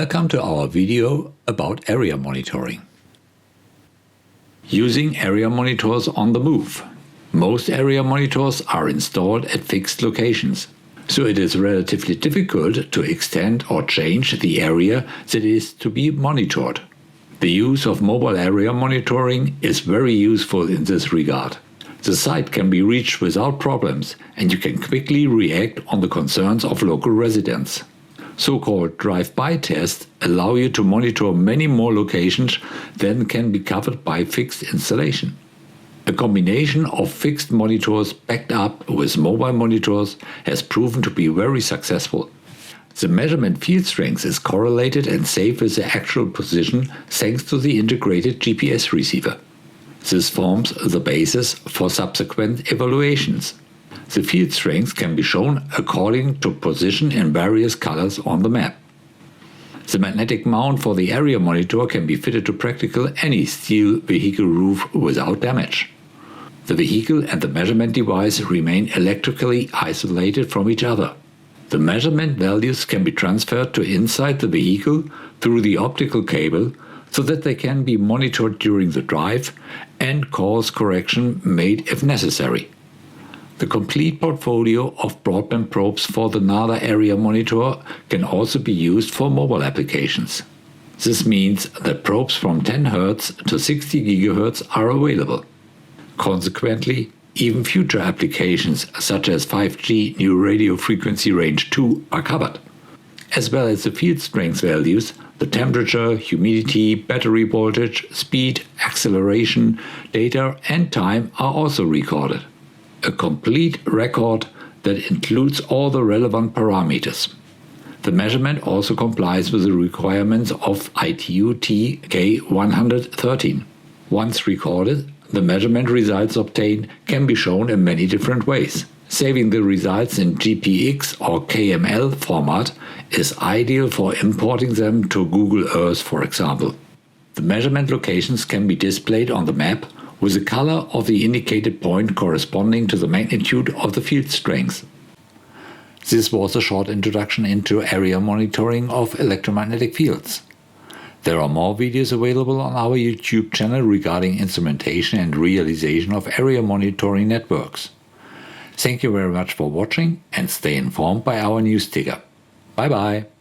Welcome to our video about area monitoring. Using area monitors on the move. Most area monitors are installed at fixed locations, so it is relatively difficult to extend or change the area that is to be monitored. The use of mobile area monitoring is very useful in this regard. The site can be reached without problems, and you can quickly react on the concerns of local residents. So-called Driveby tests allow you to monitor many more locations than can be covered by fixed installation. A combination of fixed monitors backed up with mobile monitors has proven to be very successful. The measurement field strength is correlated and safe with the actual position thanks to the integrated GPS receiver. This forms the basis for subsequent evaluations. The field strength can be shown according to position in various colors on the map. The magnetic mount for the area monitor can be fitted to practically any steel vehicle roof without damage. The vehicle and the measurement device remain electrically isolated from each other. The measurement values can be transferred to inside the vehicle through the optical cable so that they can be monitored during the drive and course correction made if necessary. The complete portfolio of broadband probes for the Narda area monitor can also be used for mobile applications. This means that probes from 10 Hz to 60 GHz are available. Consequently, even future applications such as 5G New Radio Frequency Range 2 are covered. As well as the field strength values, the temperature, humidity, battery voltage, speed, acceleration, data and time are also recorded. A complete record that includes all the relevant parameters. The measurement also complies with the requirements of ITU TK113. Once recorded, the measurement results obtained can be shown in many different ways. Saving the results in GPX or KML format is ideal for importing them to Google Earth, for example. The measurement locations can be displayed on the map with the color of the indicated point corresponding to the magnitude of the field strength. This was a short introduction into area monitoring of electromagnetic fields. There are more videos available on our YouTube channel regarding instrumentation and realization of area monitoring networks. Thank you very much for watching and stay informed by our news ticker. Bye bye!